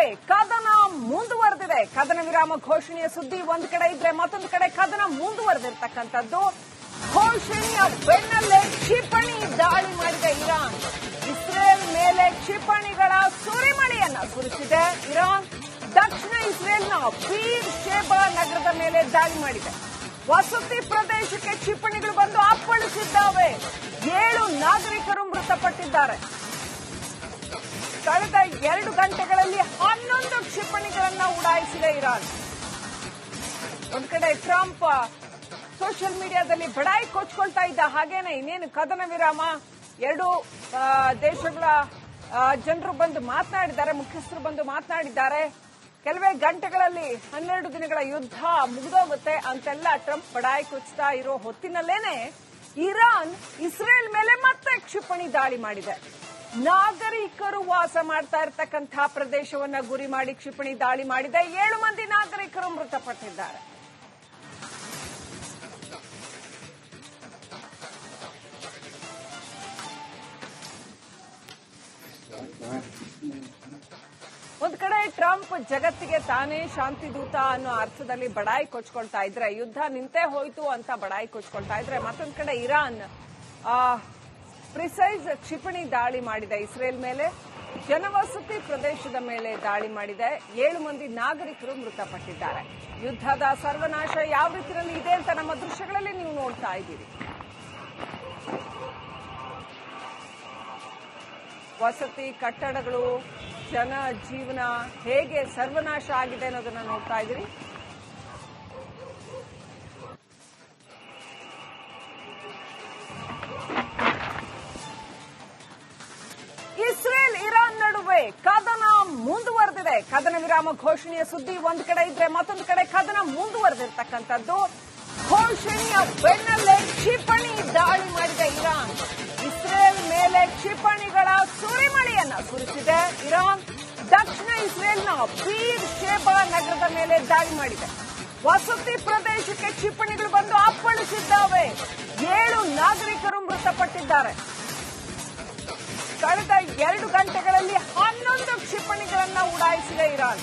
ನಡುವೆ ಕದನ ಮುಂದುವರೆದಿದೆ. ಕದನ ವಿರಾಮ ಘೋಷಣೆಯ ಸುದ್ದಿ ಒಂದ್ ಕಡೆ ಇದ್ರೆ ಮತ್ತೊಂದು ಕಡೆ ಕದನ ಮುಂದುವರೆದಿರ್ತಕ್ಕಂಥದ್ದು. ಘೋಷಣೆಯ ಬೆನ್ನಲ್ಲೇ ಕ್ಷಿಪಣಿ ದಾಳಿ ಮಾಡಿದ ಇರಾನ್. ಇಸ್ರೇಲ್ ಮೇಲೆ ಕ್ಷಿಪಣಿಗಳ ಸುರಿಮಳೆಯನ್ನ ಸುರಿಸಿದೆ ಇರಾನ್. ದಕ್ಷಿಣ ಇಸ್ರೇಲ್ನ ಬೀರ್ ಶೇಬಾ ನಗರದ ಮೇಲೆ ದಾಳಿ ಮಾಡಿದೆ. ವಸತಿ ಪ್ರದೇಶಕ್ಕೆ ಕ್ಷಿಪಣಿಗಳು ಬಂದು ಅಪ್ಪಳಿಸಿದ್ದಾವೆ. 7 ನಾಗರಿಕರು ಮೃತಪಟ್ಟಿದ್ದಾರೆ. ಕಳೆದ 2 ಗಂಟೆಗಳಲ್ಲಿ 11 ಕ್ಷಿಪಣಿಗಳನ್ನ ಉಡಾಯಿಸಿದೆ ಇರಾನ್. ಒಂದ್ ಕಡೆ ಟ್ರಂಪ್ ಸೋಷಿಯಲ್ ಮೀಡಿಯಾದಲ್ಲಿ ಬಡಾಯಿ ಕೊಚ್ಕೊಳ್ತಾ ಇದ್ದ ಹಾಗೇನೆ ಇನ್ನೇನು ಕದನ ವಿರಾಮ 2 ದೇಶಗಳ ಜನರು ಬಂದು ಮಾತನಾಡಿದ್ದಾರೆ, ಮುಖ್ಯಸ್ಥರು ಬಂದು ಮಾತನಾಡಿದ್ದಾರೆ. ಕೆಲವೇ ಗಂಟೆಗಳಲ್ಲಿ 12 ದಿನಗಳ ಯುದ್ಧ ಮುಗಿದೋಗುತ್ತೆ ಅಂತೆಲ್ಲ ಟ್ರಂಪ್ ಬಡಾಯಿ ಕೊಚ್ತಾ ಇರೋ ಹೊತ್ತಿನಲ್ಲೇನೆ ಇರಾನ್ ಇಸ್ರೇಲ್ ಮೇಲೆ ಮತ್ತೆ ಕ್ಷಿಪಣಿ ದಾಳಿ ಮಾಡಿದೆ. ನಾಗರಿಕರು ವಾಸ ಮಾಡ್ತಾ ಇರತಕ್ಕಂತಹ ಪ್ರದೇಶವನ್ನ ಗುರಿ ಮಾಡಿ ಕ್ಷಿಪಣಿ ದಾಳಿ ಮಾಡಿದೆ. 7 ಮಂದಿ ನಾಗರಿಕರು ಮೃತಪಟ್ಟಿದ್ದಾರೆ. ಒಂದ್ ಕಡೆ ಟ್ರಂಪ್ ಜಗತ್ತಿಗೆ ತಾನೇ ಶಾಂತಿ ದೂತ ಅನ್ನೋ ಅರ್ಥದಲ್ಲಿ ಬಡಾಯಿ ಕೊಚ್ಕೊಳ್ತಾ ಇದ್ರೆ, ಯುದ್ಧ ನಿಂತೇ ಹೋಯ್ತು ಅಂತ ಬಡಾಯಿ ಕೊಚ್ಕೊಳ್ತಾ ಇದ್ರೆ, ಮತ್ತೊಂದ್ ಕಡೆ ಇರಾನ್ ಪ್ರಿಸೈಸ್ ಕ್ಷಿಪಣಿ ದಾಳಿ ಮಾಡಿದೆ ಇಸ್ರೇಲ್ ಮೇಲೆ. ಜನವಸತಿ ಪ್ರದೇಶದ ಮೇಲೆ ದಾಳಿ ಮಾಡಿದೆ. 7 ಮಂದಿ ನಾಗರಿಕರು ಮೃತಪಟ್ಟಿದ್ದಾರೆ. ಯುದ್ಧದ ಸರ್ವನಾಶ ಯಾವ ರೀತಿಯಲ್ಲಿ ಇದೆ ಅಂತ ನಮ್ಮ ದೃಶ್ಯಗಳಲ್ಲಿ ನೀವು ನೋಡ್ತಾ ಇದ್ದೀರಿ. ವಸತಿ ಕಟ್ಟಡಗಳು, ಜನ ಜೀವನ ಹೇಗೆ ಸರ್ವನಾಶ ಆಗಿದೆ ಅನ್ನೋದನ್ನ ನೋಡ್ತಾ ಇದ್ದೀರಿ. ಇಸ್ರೇಲ್ ಇರಾನ್ ನಡುವೆ ಕದನ ಮುಂದುವರೆದಿದೆ. ಕದನ ವಿರಾಮ ಘೋಷಣೆಯ ಸುದ್ದಿ ಒಂದ್ ಕಡೆ ಇದ್ರೆ ಮತ್ತೊಂದು ಕಡೆ ಕದನ ಮುಂದುವರೆದಿರ್ತಕ್ಕಂಥದ್ದು. ಘೋಷಣೆಯ ಬೆನ್ನಲ್ಲೇ ಕ್ಷಿಪಣಿ ದಾಳಿ ಮಾಡಿದ ಇರಾನ್. ಇಸ್ರೇಲ್ ಮೇಲೆ ಕ್ಷಿಪಣಿಗಳ ಸುರಿಮಳೆಯನ್ನ ಸುರಿಸಿದೆ ಇರಾನ್. ದಕ್ಷಿಣ ಇಸ್ರೇಲ್ನ ಬೀರ್ ಶೇಬಾ ನಗರದ ಮೇಲೆ ದಾಳಿ ಮಾಡಿದೆ. ವಸತಿ ಪ್ರದೇಶಕ್ಕೆ ಕ್ಷಿಪಣಿಗಳು ಬಂದು ಅಪ್ಪಳಿಸಿದ್ದಾವೆ. 7 ನಾಗರಿಕರು ಮೃತಪಟ್ಟಿದ್ದಾರೆ. ಕಳೆದ 2 ಗಂಟೆಗಳಲ್ಲಿ 11 ಕ್ಷಿಪಣಿಗಳನ್ನ ಉಡಾಯಿಸಿದೆ ಇರಾನ್.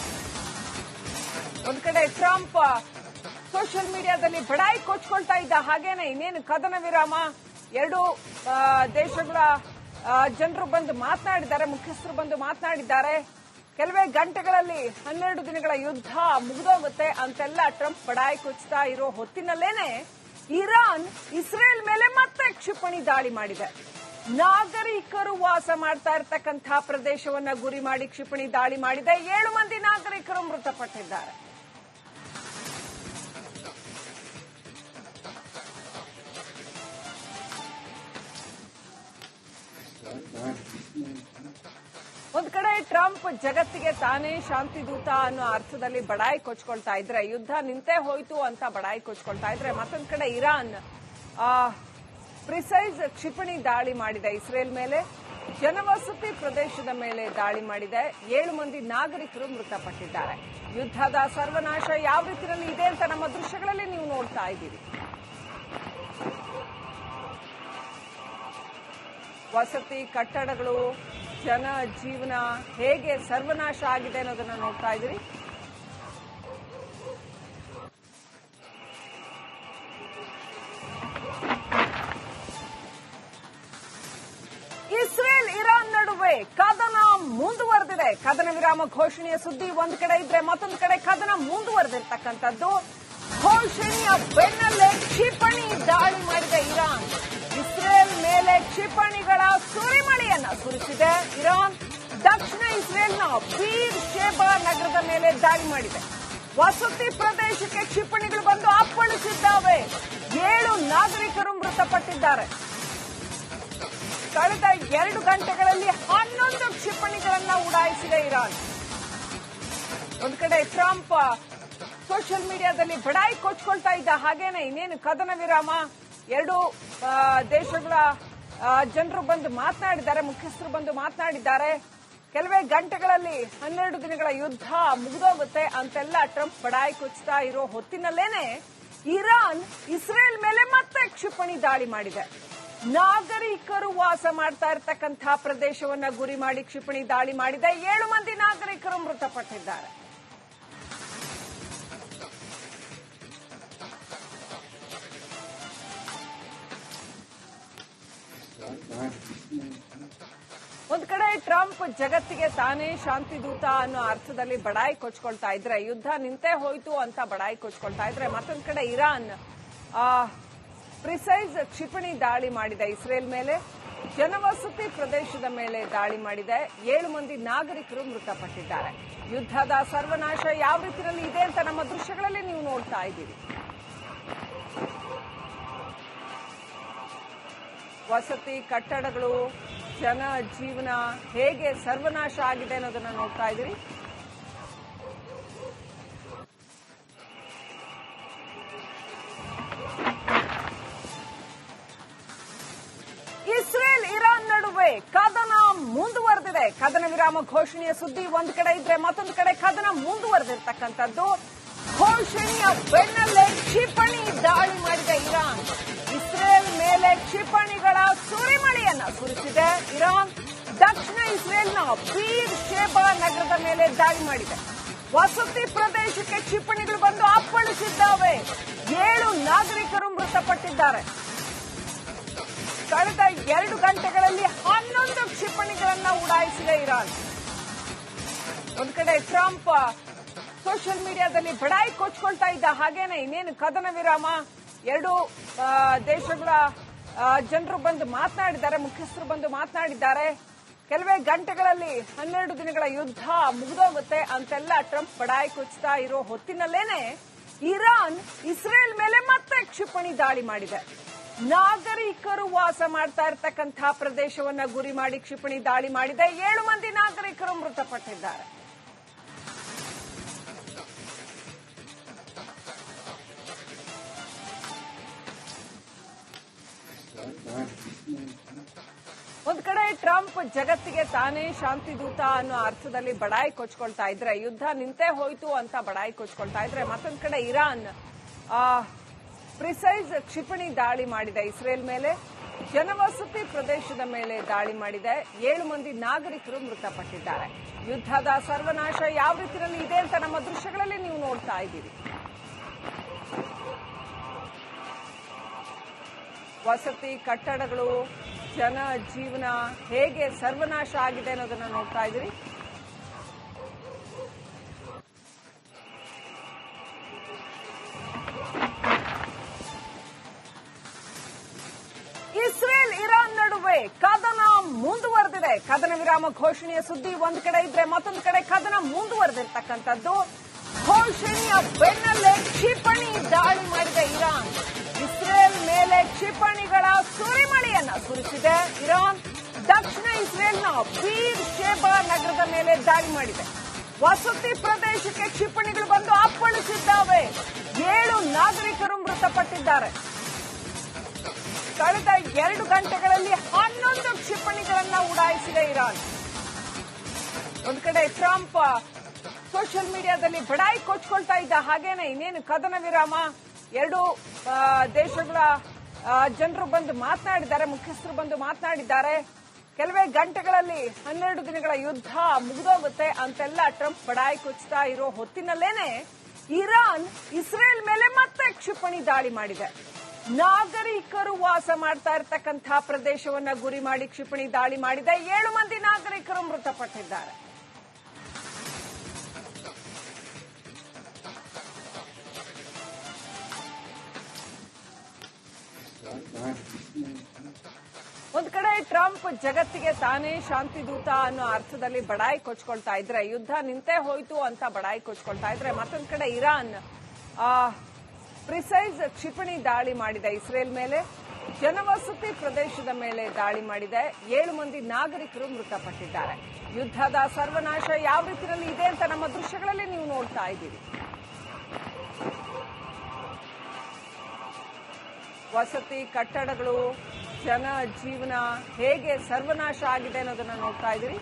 ಒಂದ್ ಕಡೆ ಟ್ರಂಪ್ ಸೋಷಿಯಲ್ ಮೀಡಿಯಾದಲ್ಲಿ ಬಡಾಯಿ ಕೊಚ್ಕೊಳ್ತಾ ಇದ್ದ ಹಾಗೇನೆ ಇನ್ನೇನು ಕದನ ವಿರಾಮ 2 ದೇಶಗಳ ಜನರು ಬಂದು ಮಾತನಾಡಿದ್ದಾರೆ, ಮುಖ್ಯಸ್ಥರು ಬಂದು ಮಾತನಾಡಿದ್ದಾರೆ. ಕೆಲವೇ ಗಂಟೆಗಳಲ್ಲಿ 12 ದಿನಗಳ ಯುದ್ಧ ಮುಗಿದೋಗುತ್ತೆ ಅಂತೆಲ್ಲ ಟ್ರಂಪ್ ಬಡಾಯಿ ಕೊಚ್ತಾ ಇರೋ ಹೊತ್ತಿನಲ್ಲೇನೆ ಇರಾನ್ ಇಸ್ರೇಲ್ ಮೇಲೆ ಮತ್ತೆ ಕ್ಷಿಪಣಿ ದಾಳಿ ಮಾಡಿದೆ. ನಾಗರಿಕರು ವಾಸ ಮಾಡ್ತಾ ಇರತಕ್ಕಂತಹ ಪ್ರದೇಶವನ್ನ ಗುರಿ ಮಾಡಿ ಕ್ಷಿಪಣಿ ದಾಳಿ ಮಾಡಿದೆ. 7 ಮಂದಿ ನಾಗರಿಕರು ಮೃತಪಟ್ಟಿದ್ದಾರೆ. ಒಂದ್ ಕಡೆ ಟ್ರಂಪ್ ಜಗತ್ತಿಗೆ ತಾನೇ ಶಾಂತಿ ದೂತ ಅನ್ನೋ ಅರ್ಥದಲ್ಲಿ ಬಡಾಯಿ ಕೊಚ್ಕೊಳ್ತಾ ಇದ್ರೆ, ಯುದ್ಧ ನಿಂತೇ ಹೋಯ್ತು ಅಂತ ಬಡಾಯಿ ಕೊಚ್ಕೊಳ್ತಾ ಇದ್ರೆ, ಮತ್ತೊಂದ್ ಕಡೆ ಇರಾನ್ ಪ್ರಿಸೈಸ್ ಕ್ಷಿಪಣಿ ದಾಳಿ ಮಾಡಿದೆ ಇಸ್ರೇಲ್ ಮೇಲೆ. ಜನವಸತಿ ಪ್ರದೇಶದ ಮೇಲೆ ದಾಳಿ ಮಾಡಿದೆ. 7 ಮಂದಿ ನಾಗರಿಕರು ಮೃತಪಟ್ಟಿದ್ದಾರೆ. ಯುದ್ಧದ ಸರ್ವನಾಶ ಯಾವ ರೀತಿಯಲ್ಲಿ ಇದೆ ಅಂತ ನಮ್ಮ ದೃಶ್ಯಗಳಲ್ಲಿ ನೀವು ನೋಡ್ತಾ ಇದ್ದೀರಿ. ವಸತಿ ಕಟ್ಟಡಗಳು, ಜನ ಜೀವನ ಹೇಗೆ ಸರ್ವನಾಶ ಆಗಿದೆ ಅನ್ನೋದನ್ನ ನೋಡ್ತಾ ಇದ್ದೀರಿ. ಇಸ್ರೇಲ್ ಇರಾನ್ ನಡುವೆ ಕದನ ಮುಂದುವರೆದಿದೆ. ಕದನ ವಿರಾಮ ಘೋಷಣೆಯ ಸುದ್ದಿ ಒಂದ್ ಕಡೆ ಇದ್ರೆ ಮತ್ತೊಂದು ಕಡೆ ಕದನ ಮುಂದುವರೆದಿರ್ತಕ್ಕಂಥದ್ದು. ಘೋಷಣೆಯ ಬೆನ್ನಲ್ಲೇ ಕ್ಷಿಪಣಿ ದಾಳಿ ಮಾಡಿದ ಇರಾನ್. ಇಸ್ರೇಲ್ ಮೇಲೆ ಕ್ಷಿಪಣಿಗಳ ಸುರಿಮಳೆಯನ್ನ ಸುರಿಸಿದೆ ಇರಾನ್. ದಕ್ಷಿಣ ಇಸ್ರೇಲ್ನ ಬೀರ್ ಶೇಬಾ ನಗರದ ಮೇಲೆ ದಾಳಿ ಮಾಡಿದೆ. ವಸತಿ ಪ್ರದೇಶಕ್ಕೆ ಕ್ಷಿಪಣಿಗಳು ಬಂದು ಅಪ್ಪಳಿಸಿದ್ದಾವೆ. 7 ನಾಗರಿಕರು ಮೃತಪಟ್ಟಿದ್ದಾರೆ. ಕಳೆದ 2 ಗಂಟೆಗಳಲ್ಲಿ 11 ಕ್ಷಿಪಣಿಗಳನ್ನ ಉಡಾಯಿಸಿದೆ ಇರಾನ್. ಒಂದ್ ಕಡೆ ಟ್ರಂಪ್ ಸೋಷಿಯಲ್ ಮೀಡಿಯಾದಲ್ಲಿ ಬಡಾಯಿ ಕೊಚ್ಕೊಳ್ತಾ ಇದ್ದ ಹಾಗೇನೆ ಇನ್ನೇನು ಕದನ ವಿರಾಮ 2 ದೇಶಗಳ ಜನರು ಬಂದು ಮಾತನಾಡಿದ್ದಾರೆ, ಮುಖ್ಯಸ್ಥರು ಬಂದು ಮಾತನಾಡಿದ್ದಾರೆ. ಕೆಲವೇ ಗಂಟೆಗಳಲ್ಲಿ 12 ದಿನಗಳ ಯುದ್ಧ ಮುಗಿದೋಗುತ್ತೆ ಅಂತೆಲ್ಲ ಟ್ರಂಪ್ ಬಡಾಯಿ ಕೊಚ್ತಾ ಇರೋ ಹೊತ್ತಿನಲ್ಲೇನೆ ಇರಾನ್ ಇಸ್ರೇಲ್ ಮೇಲೆ ಮತ್ತೆ ಕ್ಷಿಪಣಿ ದಾಳಿ ಮಾಡಿದೆ. ನಾಗರಿಕರು ವಾಸ ಮಾಡ್ತಾ ಇರತಕ್ಕಂತಹ ಪ್ರದೇಶವನ್ನ ಗುರಿ ಮಾಡಿ ಕ್ಷಿಪಣಿ ದಾಳಿ ಮಾಡಿದೆ. 7 ಮಂದಿ ನಾಗರಿಕರು ಮೃತಪಟ್ಟಿದ್ದಾರೆ. ಒಂದ್ ಕಡೆ ಟ್ರಂಪ್ ಜಗತ್ತಿಗೆ ತಾನೇ ಶಾಂತಿ ದೂತ ಅನ್ನೋ ಅರ್ಥದಲ್ಲಿ ಬಡಾಯಿ ಕೊಚ್ಕೊಳ್ತಾ ಇದ್ರೆ, ಯುದ್ಧ ನಿಂತೇ ಹೋಯ್ತು ಅಂತ ಬಡಾಯಿ ಕೊಚ್ಕೊಳ್ತಾ ಇದ್ರೆ, ಮತ್ತೊಂದ್ ಕಡೆ ಇರಾನ್ ಪ್ರಿಸೈಸ್ ಕ್ಷಿಪಣಿ ದಾಳಿ ಮಾಡಿದೆ ಇಸ್ರೇಲ್ ಮೇಲೆ. ಜನವಸತಿ ಪ್ರದೇಶದ ಮೇಲೆ ದಾಳಿ ಮಾಡಿದೆ. 7 ಮಂದಿ ನಾಗರಿಕರು ಮೃತಪಟ್ಟಿದ್ದಾರೆ. ಯುದ್ಧದ ಸರ್ವನಾಶ ಯಾವ ರೀತಿಯಲ್ಲಿ ಇದೆ ಅಂತ ನಮ್ಮ ದೃಶ್ಯಗಳಲ್ಲಿ ನೀವು ನೋಡ್ತಾ ಇದ್ದೀರಿ. ವಸತಿ ಕಟ್ಟಡಗಳು, ಜನ ಜೀವನ ಹೇಗೆ ಸರ್ವನಾಶ ಆಗಿದೆ ಅನ್ನೋದನ್ನ ನೋಡ್ತಾ ಇದ್ದೀರಿ. ಇಸ್ರೇಲ್ ಇರಾನ್ ನಡುವೆ ಕದನ ಮುಂದುವರೆದಿದೆ. ಕದನ ವಿರಾಮ ಘೋಷಣೆಯ ಸುದ್ದಿ ಒಂದ್ ಕಡೆ ಇದ್ರೆ, ಮತ್ತೊಂದು ಕಡೆ ಕದನ ಮುಂದುವರೆದಿರ್ತಕ್ಕಂಥದ್ದು. ಘೋಷಣೆಯ ಬೆನ್ನಲ್ಲೇ ಕ್ಷಿಪಣಿ ದಾಳಿ ಮಾಡಿದೆ ಇರಾನ್. ಇಸ್ರೇಲ್ ಮೇಲೆ ಕ್ಷಿಪಣಿಗಳ ಸುರಿಮಳೆಯನ್ನ ಸುರಿಸಿದೆ ಇರಾನ್. ದಕ್ಷಿಣ ಇಸ್ರೇಲ್ನ ಬೀರ್ ಶೇಬಾ ನಗರದ ಮೇಲೆ ದಾಳಿ ಮಾಡಿದೆ. ವಸತಿ ಪ್ರದೇಶಕ್ಕೆ ಕ್ಷಿಪಣಿಗಳು ಬಂದು ಅಪ್ಪಳಿಸಿದ್ದಾವೆ. 7 ನಾಗರಿಕರು ಮೃತಪಟ್ಟಿದ್ದಾರೆ. ಕಳೆದ 2 ಗಂಟೆಗಳಲ್ಲಿ 11 ಕ್ಷಿಪಣಿಗಳನ್ನ ಉಡಾಯಿಸಿದೆ ಇರಾನ್. ಒಂದ್ ಕಡೆ ಟ್ರಂಪ್ ಸೋಷಿಯಲ್ ಮೀಡಿಯಾದಲ್ಲಿ ಬಡಾಯಿ ಕೊಚ್ಕೊಳ್ತಾ ಇದ್ದ ಹಾಗೇನೆ ಇನ್ನೇನು ಕದನ ವಿರಾಮ, 2 ದೇಶಗಳ ಜನರು ಬಂದು ಮಾತನಾಡಿದ್ದಾರೆ, ಮುಖ್ಯಸ್ಥರು ಬಂದು ಮಾತನಾಡಿದ್ದಾರೆ. ಕೆಲವೇ ಗಂಟೆಗಳಲ್ಲಿ 12 ದಿನಗಳ ಯುದ್ಧ ಮುಗಿದೋಗುತ್ತೆ ಅಂತೆಲ್ಲ ಟ್ರಂಪ್ ಬಡಾಯಿ ಕೊಚ್ತಾ ಇರೋ ಹೊತ್ತಿನಲ್ಲೇನೆ ಇರಾನ್ ಇಸ್ರೇಲ್ ಮೇಲೆ ಮತ್ತೆ ಕ್ಷಿಪಣಿ ದಾಳಿ ಮಾಡಿದೆ. ನಾಗರಿಕರು ವಾಸ ಮಾಡ್ತಾ ಇರತಕ್ಕಂತಹ ಪ್ರದೇಶವನ್ನ ಗುರಿ ಮಾಡಿ ಕ್ಷಿಪಣಿ ದಾಳಿ ಮಾಡಿದೆ. 7 ಮಂದಿ ನಾಗರಿಕರು ಮೃತಪಟ್ಟಿದ್ದಾರೆ. ಒಂದ್ ಕಡೆ ಟ್ರಂಪ್ ಜಗತ್ತಿಗೆ ತಾನೇ ಶಾಂತಿ ದೂತ ಅನ್ನೋ ಅರ್ಥದಲ್ಲಿ ಬಡಾಯಿ ಕೊಚ್ಕೊಳ್ತಾ ಇದ್ರೆ, ಯುದ್ಧ ನಿಂತೇ ಹೋಯ್ತು ಅಂತ ಬಡಾಯಿ ಕೊಚ್ಕೊಳ್ತಾ ಇದ್ರೆ, ಮತ್ತೊಂದ್ ಕಡೆ ಇರಾನ್ ಪ್ರಿಸೈಸ್ ಕ್ಷಿಪಣಿ ದಾಳಿ ಮಾಡಿದೆ ಇಸ್ರೇಲ್ ಮೇಲೆ. ಜನವಸತಿ ಪ್ರದೇಶದ ಮೇಲೆ ದಾಳಿ ಮಾಡಿದೆ. 7 ಮಂದಿ ನಾಗರಿಕರು ಮೃತಪಟ್ಟಿದ್ದಾರೆ. ಯುದ್ಧದ ಸರ್ವನಾಶ ಯಾವ ರೀತಿಯಲ್ಲಿ ಇದೆ ಅಂತ ನಮ್ಮ ದೃಶ್ಯಗಳಲ್ಲಿ ನೀವು ನೋಡ್ತಾ ಇದ್ದೀರಿ. ವಸತಿ ಕಟ್ಟಡಗಳು, ಜನ ಜೀವನ ಹೇಗೆ ಸರ್ವನಾಶ ಆಗಿದೆ ಅನ್ನೋದನ್ನ ನೋಡ್ತಾ ಇದ್ದೀರಿ. ಇಸ್ರೇಲ್ ಇರಾನ್ ನಡುವೆ ಕದನ ಮುಂದುವರೆದಿದೆ. ಕದನ ವಿರಾಮ ಘೋಷಣೆಯ ಸುದ್ದಿ ಒಂದ್ ಕಡೆ ಇದ್ರೆ, ಮತ್ತೊಂದು ಕಡೆ ಕದನ ಮುಂದುವರೆದಿರ್ತಕ್ಕಂಥದ್ದು. ಘೋಷಣೆಯ ಬೆನ್ನಲ್ಲೇ ಕ್ಷಿಪಣಿ ದಾಳಿ ಮಾಡಿದೆ ಇರಾನ್. ಇಸ್ರೇಲ್ ಮೇಲೆ ಕ್ಷಿಪಣಿಗಳ ಸುರಿಮಳೆಯನ್ನ ಸುರಿಸಿದೆ ಇರಾನ್. ದಕ್ಷಿಣ ಇಸ್ರೇಲ್ನ ಬೀರ್ ಶೇಬಾ ನಗರದ ಮೇಲೆ ದಾಳಿ ಮಾಡಿದೆ. ವಸತಿ ಪ್ರದೇಶಕ್ಕೆ ಕ್ಷಿಪಣಿಗಳು ಬಂದು ಅಪ್ಪಳಿಸಿದ್ದಾವೆ. 7 ನಾಗರಿಕರು ಮೃತಪಟ್ಟಿದ್ದಾರೆ. ಕಳೆದ 2 ಗಂಟೆಗಳಲ್ಲಿ 11 ಕ್ಷಿಪಣಿಗಳನ್ನ ಉಡಾಯಿಸಿದೆ ಇರಾನ್. ಒಂದ್ ಕಡೆ ಟ್ರಂಪ್ ಸೋಷಿಯಲ್ ಮೀಡಿಯಾದಲ್ಲಿ ಬಡಾಯಿ ಕೊಚ್ಕೊಳ್ತಾ ಇದ್ದ ಹಾಗೇನೆ ಇನ್ನೇನು ಕದನ ವಿರಾಮ, 2 ದೇಶಗಳ ಜನರು ಬಂದು ಮಾತನಾಡಿದ್ದಾರೆ, ಮುಖ್ಯಸ್ಥರು ಬಂದು ಮಾತನಾಡಿದ್ದಾರೆ. ಕೆಲವೇ ಗಂಟೆಗಳಲ್ಲಿ 12 ದಿನಗಳ ಯುದ್ಧ ಮುಗಿದೋಗುತ್ತೆ ಅಂತೆಲ್ಲ ಟ್ರಂಪ್ ಬಡಾಯಿ ಕೊಚ್ತಾ ಇರೋ ಹೊತ್ತಿನಲ್ಲೇನೆ ಇರಾನ್ ಇಸ್ರೇಲ್ ಮೇಲೆ ಮತ್ತೆ ಕ್ಷಿಪಣಿ ದಾಳಿ ಮಾಡಿದೆ. ನಾಗರಿಕರು ವಾಸ ಮಾಡ್ತಾ ಇರತಕ್ಕಂತಹ ಪ್ರದೇಶವನ್ನ ಗುರಿ ಮಾಡಿ ಕ್ಷಿಪಣಿ ದಾಳಿ ಮಾಡಿದೆ. 7 ಮಂದಿ ನಾಗರಿಕರು ಮೃತಪಟ್ಟಿದ್ದಾರೆ. ಒಂದ್ ಕಡೆ ಟ್ರಂಪ್ ಜಗತ್ತಿಗೆ ತಾನೇ ಶಾಂತಿ ದೂತ ಅನ್ನೋ ಅರ್ಥದಲ್ಲಿ ಬಡಾಯಿ ಕೊಚ್ಕೊಳ್ತಾ ಇದ್ರೆ, ಯುದ್ಧ ನಿಂತೇ ಹೋಯ್ತು ಅಂತ ಬಡಾಯಿ ಕೊಚ್ಕೊಳ್ತಾ ಇದ್ರೆ, ಮತ್ತೊಂದ್ ಕಡೆ ಇರಾನ್ ಪ್ರಿಸೈಸ್ ಕ್ಷಿಪಣಿ ದಾಳಿ ಮಾಡಿದೆ ಇಸ್ರೇಲ್ ಮೇಲೆ. ಜನವಸತಿ ಪ್ರದೇಶದ ಮೇಲೆ ದಾಳಿ ಮಾಡಿದೆ. 7 ಮಂದಿ ನಾಗರಿಕರು ಮೃತಪಟ್ಟಿದ್ದಾರೆ. ಯುದ್ಧದ ಸರ್ವನಾಶ ಯಾವ ರೀತಿಯಲ್ಲಿ ಇದೆ ಅಂತ ನಮ್ಮ ದೃಶ್ಯಗಳಲ್ಲಿ ನೀವು ನೋಡ್ತಾ ಇದ್ದೀರಿ. ವಸತಿ ಕಟ್ಟಡಗಳು, ಜನ ಜೀವನ ಹೇಗೆ ಸರ್ವನಾಶ ಆಗಿದೆ ಅನ್ನೋದನ್ನ ನೋಡ್ತಾ ಇದ್ದೀರಿ.